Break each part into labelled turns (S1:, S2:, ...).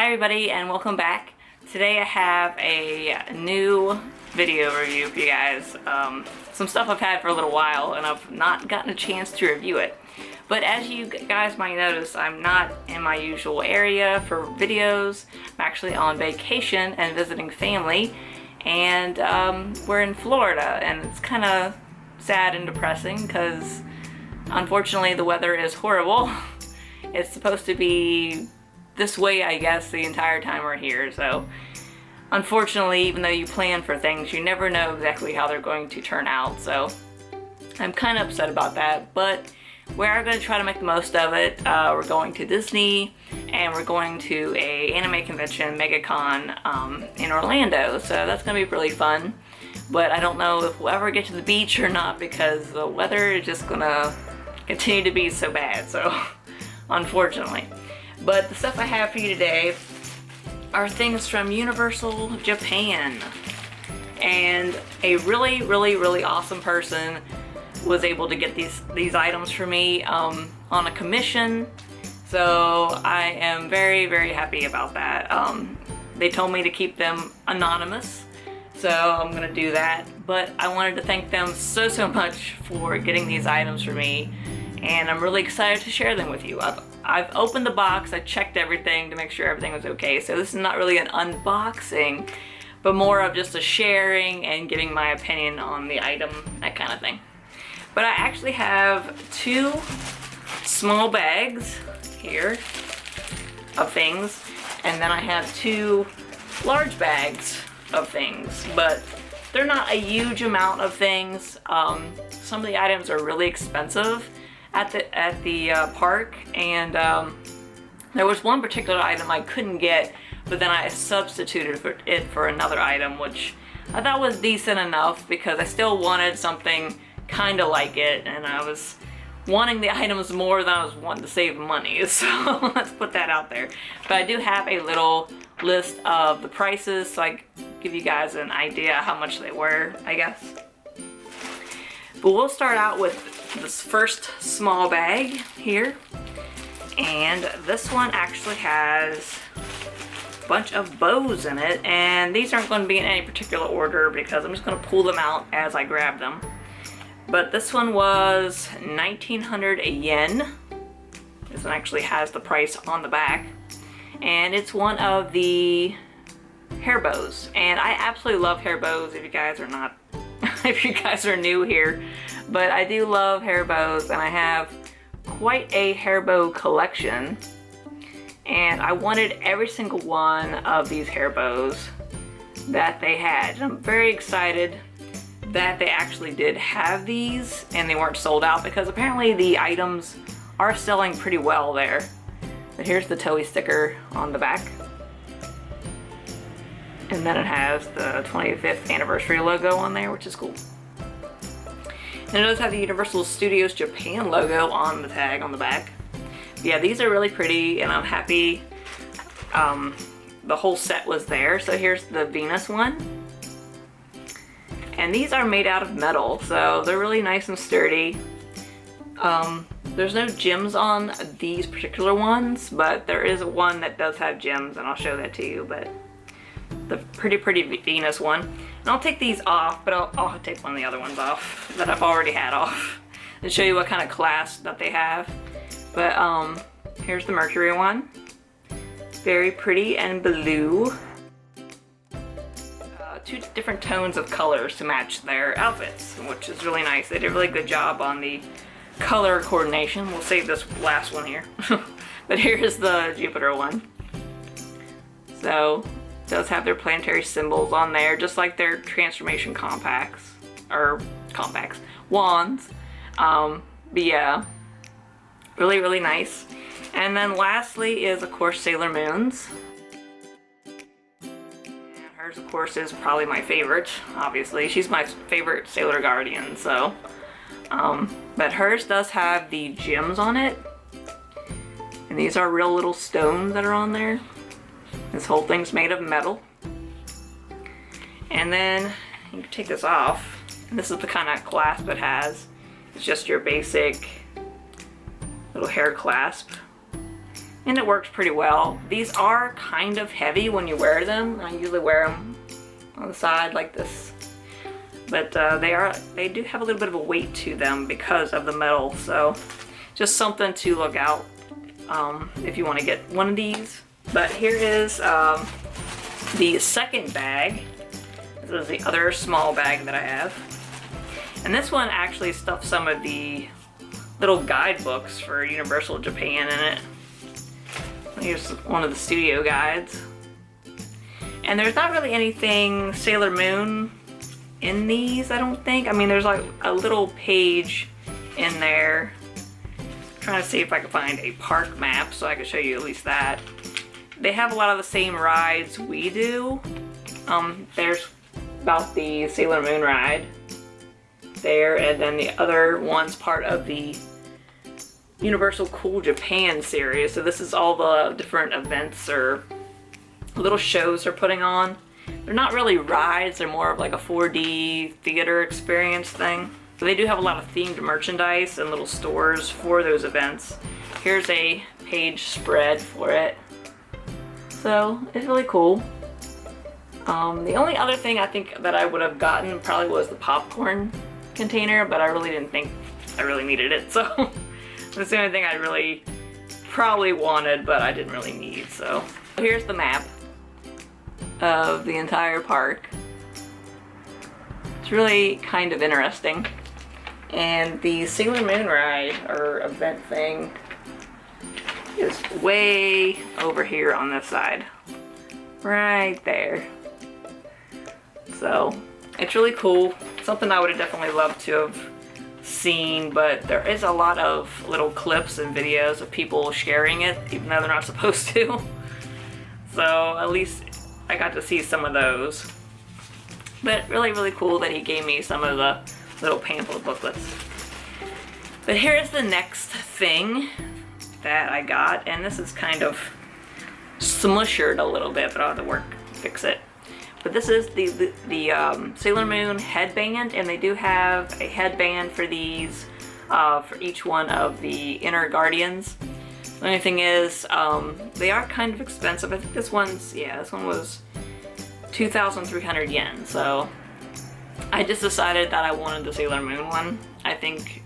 S1: Hi everybody and welcome back. Today I have a new video review for you guys. Some stuff I've had for a little while and I've not gotten a chance to review it. But as you guys might notice, I'm not in my usual area for videos. I'm actually on vacation and visiting family, and we're in Florida, and it's kind of sad and depressing because unfortunately the weather is horrible. It's supposed to be this way, I guess, the entire time we're here, so unfortunately, even though you plan for things, you never know exactly how they're going to turn out, so I'm kind of upset about that, but we are going to try to make the most of it. We're going to Disney, and we're going to a anime convention, MegaCon, in Orlando, so that's going to be really fun, but I don't know if we'll ever get to the beach or not because the weather is just going to continue to be so bad, so unfortunately. But the stuff I have for you today are things from Universal Japan. And a really awesome person was able to get these items for me on a commission. So I am very happy about that. They told me to keep them anonymous, so I'm gonna do that. But I wanted to thank them so much for getting these items for me, and I'm really excited to share them with you. I've opened the box, I checked everything to make sure everything was okay, so this is not really an unboxing, but more of just a sharing and giving my opinion on the item, that kind of thing. But I actually have two small bags here of things, and then I have two large bags of things, but they're not a huge amount of things. Some of the items are really expensive at the park, and there was one particular item I couldn't get, but then I substituted for another item, which I thought was decent enough because I still wanted something kind of like it, and I was wanting the items more than I was wanting to save money, so let's put that out there. But I do have a little list of the prices so I give you guys an idea how much they were, I guess. But we'll start out with this first small bag here, and this one actually has a bunch of bows in it, and these aren't going to be in any particular order because I'm just going to pull them out as I grab them. But this one was 1,900 yen. This one actually has the price on the back, and it's one of the hair bows, and I absolutely love hair bows. If you guys are not if you guys are new here, but I do love hair bows, and I have quite a hair bow collection, and I wanted every single one of these hair bows that they had. I'm very excited that they actually did have these and they weren't sold out, because apparently the items are selling pretty well there. But here's the Toei sticker on the back. And then it has the 25th anniversary logo on there, which is cool. And it does have the Universal Studios Japan logo on the tag on the back. But yeah, these are really pretty, and I'm happy the whole set was there. So here's the Venus one. And these are made out of metal, so they're really nice and sturdy. There's no gems on these particular ones, but there is one that does have gems, and I'll show that to you. But the pretty Venus one. And I'll take these off, but I'll take one of the other ones off that I've already had off and show you what kind of clasp that they have. But here's the Mercury one. Very pretty and blue. Two different tones of colors to match their outfits, which is really nice. They did a really good job on the color coordination. We'll save this last one here. But here's the Jupiter one. So it does have their planetary symbols on there, just like their transformation wands. But yeah, really nice. And then lastly is, of course, Sailor Moon's. And hers, of course, is probably my favorite, obviously. She's my favorite Sailor Guardian, so. But hers does have the gems on it. And these are real little stones that are on there. This whole thing's made of metal. And then you can take this off. And this is the kind of clasp it has. It's just your basic little hair clasp. and it works pretty well. These are kind of heavy when you wear them. I usually wear them on the side like this. But they do have a little bit of a weight to them because of the metal, so just something to look out if you want to get one of these. But here is the second bag. This is the other small bag that I have. And this one actually stuffed some of the little guidebooks for Universal Japan in it. Here's one of the studio guides. And there's not really anything Sailor Moon in these, I don't think. I mean, there's like a little page in there. I'm trying to see if I can find a park map so I can show you at least that. They have a lot of the same rides we do. There's about the Sailor Moon ride there, and then the other one's part of the Universal Cool Japan series. So this is all the different events or little shows they're putting on. They're not really rides, they're more of like a 4D theater experience thing. But they do have a lot of themed merchandise and little stores for those events. Here's a page spread for it. So it's really cool. The only other thing I think that I would have gotten probably was the popcorn container, but I really didn't think I really needed it. So that's the only thing I really probably wanted, but I didn't really need. So here's the map of the entire park. It's really kind of interesting. And the Sailor Moon ride or event thing is way over here on this side. Right there. So it's really cool. Something I would have definitely loved to have seen, but there is a lot of little clips and videos of people sharing it, even though they're not supposed to. So at least I got to see some of those. But really, really cool that he gave me some of the little pamphlet booklets. But here's the next thing that I got, and this is kind of smushered a little bit, but I'll have to work to fix it. But this is the Sailor Moon headband, and they do have a headband for these, for each one of the inner guardians. The only thing is, they are kind of expensive. I think this one was 2,300 yen, so I just decided that I wanted the Sailor Moon one. I think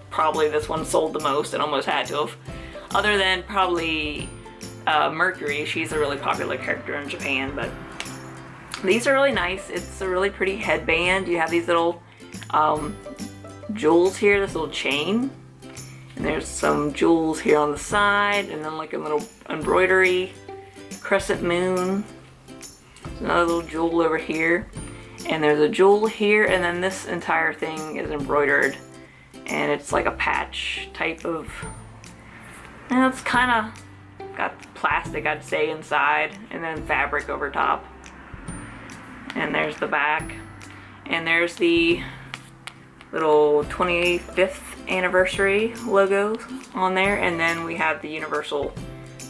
S1: probably this one sold the most and almost had to have. Other than probably Mercury, she's a really popular character in Japan, but these are really nice. It's a really pretty headband. You have these little jewels here, this little chain. And there's some jewels here on the side, and then like a little embroidery crescent moon. There's another little jewel over here. And there's a jewel here, and then this entire thing is embroidered. And it's like a patch type of, and it's kind of got plastic, I'd say, inside, and then fabric over top. And there's the back, and there's the little 25th anniversary logo on there, and then we have the Universal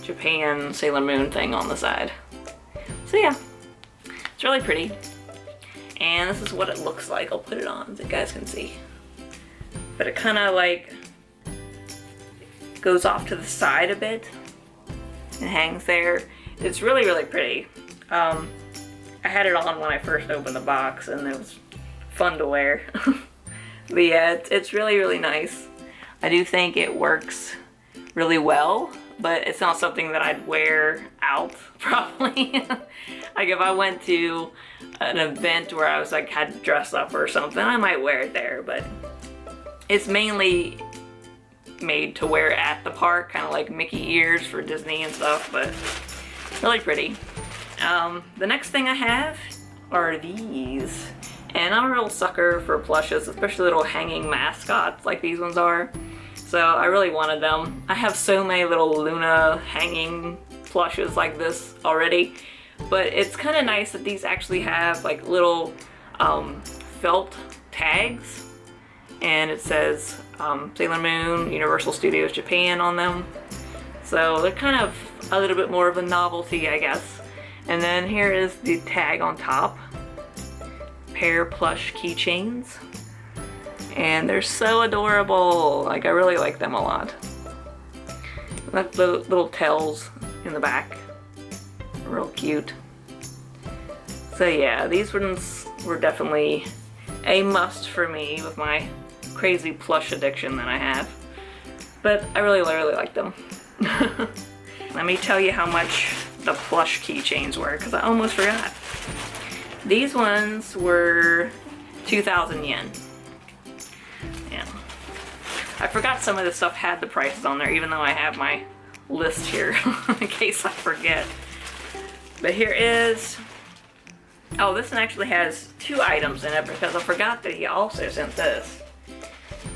S1: Japan Sailor Moon thing on the side. So yeah, it's really pretty. And this is what it looks like. I'll put it on so you guys can see. But it kind of like goes off to the side a bit and hangs there. It's really, really pretty. I had it on when I first opened the box, and it was fun to wear. But yeah, it's really, really nice. I do think it works really well, but it's not something that I'd wear out, probably. Like if I went to an event where I was like had to dress up or something, I might wear it there, but it's mainly made to wear at the park, kind of like Mickey ears for Disney and stuff, but really pretty. The next thing I have are these, and I'm a real sucker for plushes, especially little hanging mascots like these ones are. So I really wanted them. I have so many little Luna hanging plushes like this already, but it's kind of nice that these actually have like little felt tags, and it says Sailor Moon, Universal Studios Japan on them. So they're kind of a little bit more of a novelty, I guess. And then here is the tag on top. Pair plush keychains. And they're so adorable. Like, I really like them a lot. Like the little tails in the back. Real cute. So yeah, these ones were definitely a must for me with my crazy plush addiction that I have. But I really like them. Let me tell you how much the plush keychains were, because I almost forgot. These ones were 2,000 yen. Yeah. I forgot some of this stuff had the prices on there, even though I have my list here in case I forget. But here is, oh, this one actually has 2 items in it because I forgot that he also sent this.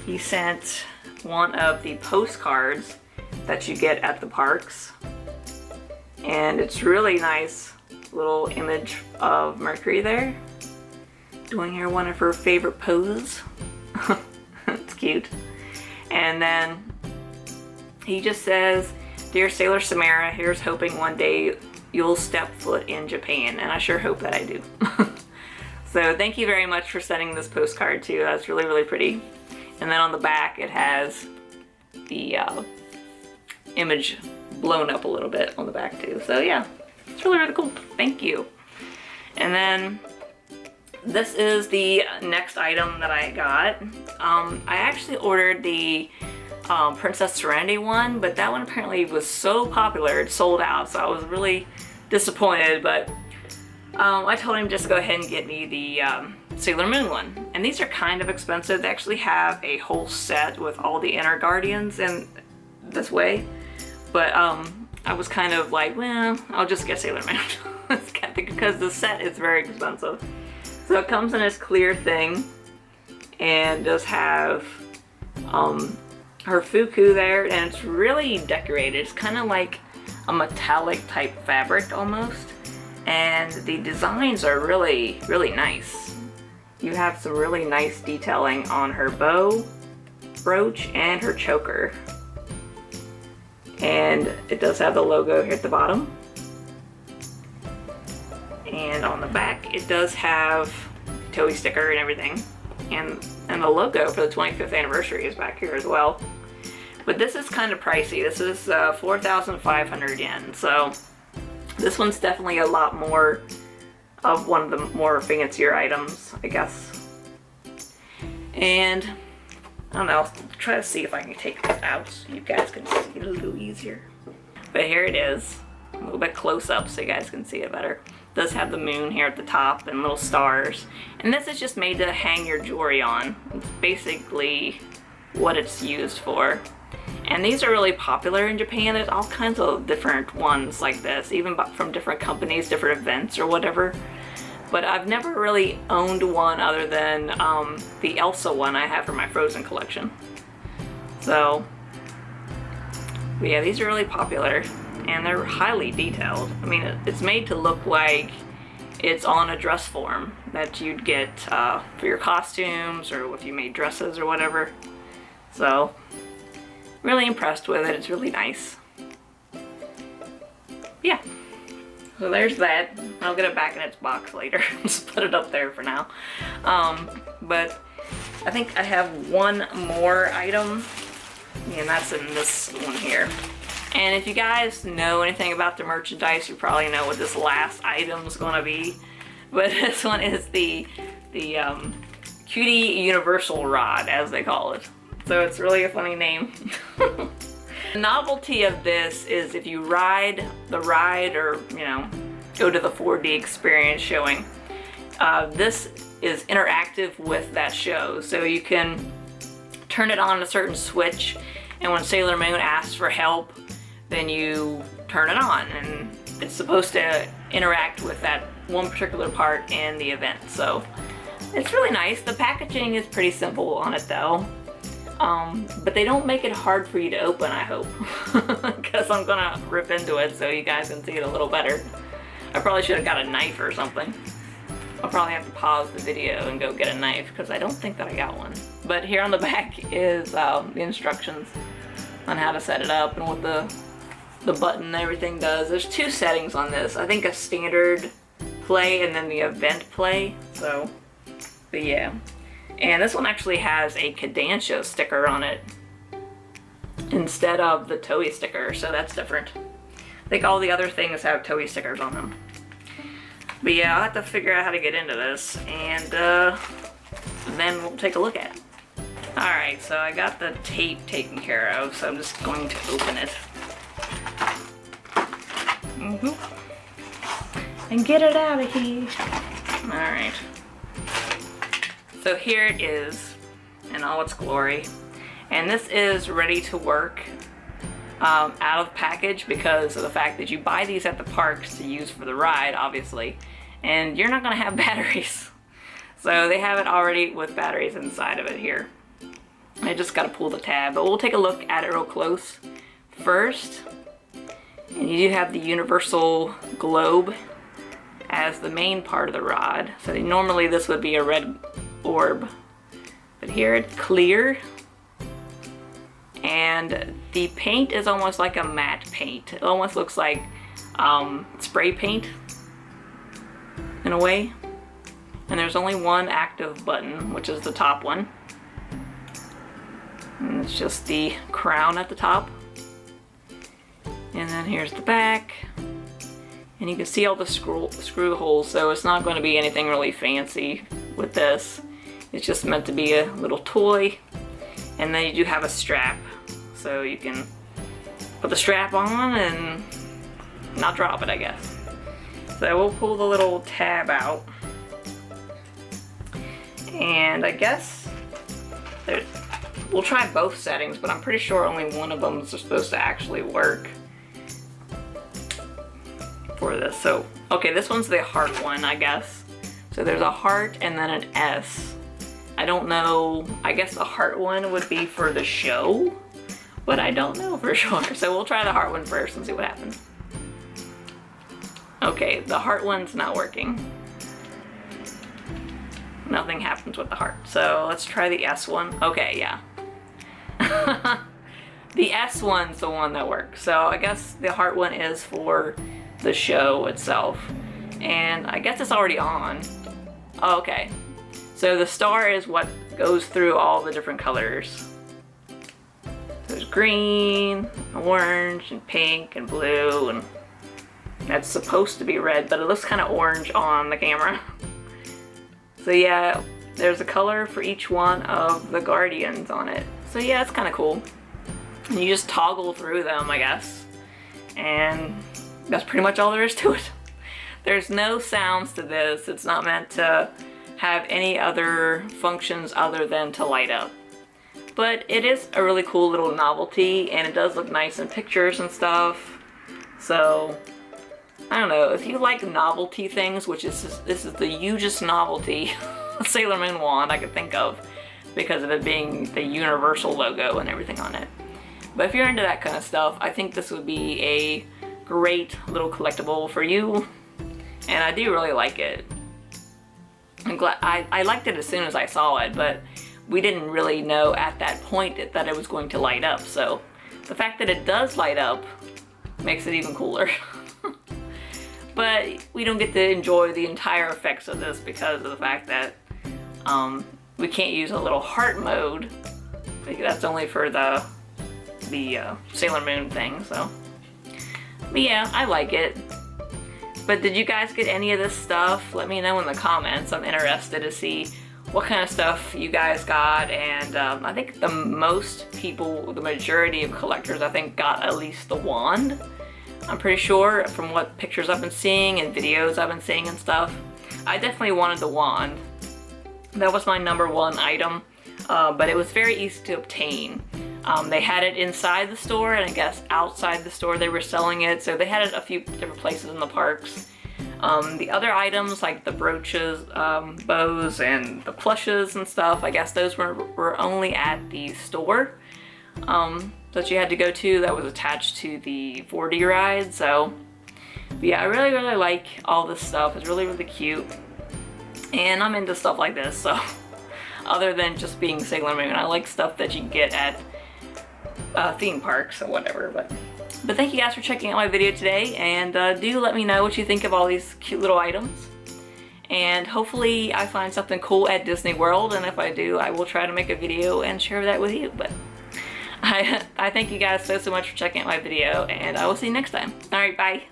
S1: He sent one of the postcards that you get at the parks. And it's really nice little image of Mercury there, doing her one of her favorite poses. It's cute. And then he just says, "Dear Sailor Samara, here's hoping one day you'll step foot in Japan," and I sure hope that I do. So thank you very much for sending this postcard too. That's really pretty. And then on the back it has the image blown up a little bit on the back too. So yeah, it's really cool. Thank you. And then this is the next item that I got. I actually ordered the Princess Serenity one, but that one apparently was so popular it sold out, so I was really disappointed. But I told him just go ahead and get me the Sailor Moon one, and these are kind of expensive. They actually have a whole set with all the inner guardians in this way, but I was kind of like, well, I'll just get Sailor Moon because the set is very expensive. So it comes in this clear thing and does have her Fuku there, and it's really decorated. It's kind of like a metallic type fabric almost, and the designs are really nice. You have some really nice detailing on her bow, brooch, and her choker. And it does have the logo here at the bottom. And on the back it does have Toei sticker and everything. And the logo for the 25th anniversary is back here as well. But this is kind of pricey. This is 4,500 yen. So this one's definitely a lot more of one of the more fancier items, I guess. And I don't know, I'll try to see if I can take this out so you guys can see it a little easier. But here it is, a little bit close up so you guys can see it better. It does have the moon here at the top and little stars. And this is just made to hang your jewelry on. It's basically what it's used for. And these are really popular in Japan. There's all kinds of different ones like this, even from different companies, different events or whatever. But I've never really owned one other than the Elsa one I have for my Frozen collection. So, but yeah, these are really popular and they're highly detailed. I mean, it's made to look like it's on a dress form that you'd get for your costumes or if you made dresses or whatever. So, really impressed with it. It's really nice. Yeah. So there's that. I'll get it back in its box later. Just put it up there for now. But I think I have one more item, and that's in this one here. And if you guys know anything about the merchandise, you probably know what this last item is going to be. But this one is the Cutie Universal Rod, as they call it. So it's really a funny name. The novelty of this is if you ride the ride or, you know, go to the 4D experience showing, this is interactive with that show. So you can turn it on a certain switch, and when Sailor Moon asks for help, then you turn it on, and it's supposed to interact with that one particular part in the event. So it's really nice. The packaging is pretty simple on it though. But they don't make it hard for you to open, I hope. Because I'm gonna rip into it so you guys can see it a little better. I probably should have got a knife or something. I'll probably have to pause the video and go get a knife because I don't think that I got one. But here on the back is the instructions on how to set it up and what the button and everything does. There's 2 settings on this. I think a standard play and then the event play. So, but yeah. And this one actually has a Kodansha sticker on it. instead of the Toei sticker, so that's different. I think all the other things have Toei stickers on them. But yeah, I'll have to figure out how to get into this, and then we'll take a look at it. Alright, so I got the tape taken care of, so I'm just going to open it. And get it out of here. Alright. So here it is in all its glory. And this is ready to work out of the package because of the fact that you buy these at the parks to use for the ride, obviously. And you're not going to have batteries. So they have it already with batteries inside of it here. I just got to pull the tab, but we'll take a look at it real close first. And you do have the universal globe as the main part of the rod. So normally this would be a red orb, but here it's clear. And the paint is almost like a matte paint. It almost looks like spray paint in a way. And there's only one active button, which is the top one. And it's just the crown at the top. And then here's the back. And you can see all the screw holes, so it's not going to be anything really fancy with this. It's just meant to be a little toy. And then you do have a strap, so you can put the strap on and not drop it, I guess. So we'll pull the little tab out. And I guess we'll try both settings, but I'm pretty sure only one of them is supposed to actually work for this. So, okay, this one's the heart one, I guess. So there's a heart and then an S. I don't know, I guess the heart one would be for the show, but I don't know for sure. So we'll try the heart one first and see what happens. Okay, the heart one's not working. Nothing happens with the heart. So let's try the S one. Okay, yeah. The S one's the one that works. So I guess the heart one is for the show itself. And I guess it's already on. Oh, okay. So the star is what goes through all the different colors. There's green, orange, and pink, and blue, and that's supposed to be red, but it looks kind of orange on the camera. So yeah, there's a color for each one of the Guardians on it. So yeah, it's kind of cool. And you just toggle through them, I guess. And that's pretty much all there is to it. There's no sounds to this. It's not meant to have any other functions other than to light up. But it is a really cool little novelty, and it does look nice in pictures and stuff. So I don't know, if you like novelty things, which is this is the hugest novelty Sailor Moon wand I could think of because of it being the universal logo and everything on it. But if you're into that kind of stuff, I think this would be a great little collectible for you. And I do really like it. I'm glad I liked it as soon as I saw it, but we didn't really know at that point that it was going to light up. So the fact that it does light up makes it even cooler. But we don't get to enjoy the entire effects of this because of the fact that we can't use a little heart mode. That's only for the Sailor Moon thing, so. But yeah, I like it. But did you guys get any of this stuff? Let me know in the comments. I'm interested to see what kind of stuff you guys got. And I think the most people, the majority of collectors, I think got at least the wand. I'm pretty sure from what pictures I've been seeing and videos I've been seeing and stuff. I definitely wanted the wand. That was my #1 item, but it was very easy to obtain. They had it inside the store, and I guess outside the store they were selling it, so they had it a few different places in the parks. The other items like the brooches, bows, and the plushes and stuff, I guess those were only at the store that you had to go to that was attached to the 4D ride. So but yeah, I really like all this stuff. It's really cute, and I'm into stuff like this. So other than just being Sailor Moon, I like stuff that you can get at theme parks or whatever. But thank you guys for checking out my video today, and do let me know what you think of all these cute little items. And hopefully I find something cool at Disney World, and if I do, I will try to make a video and share that with you. But I thank you guys so much for checking out my video, and I will see you next time. Alright, bye!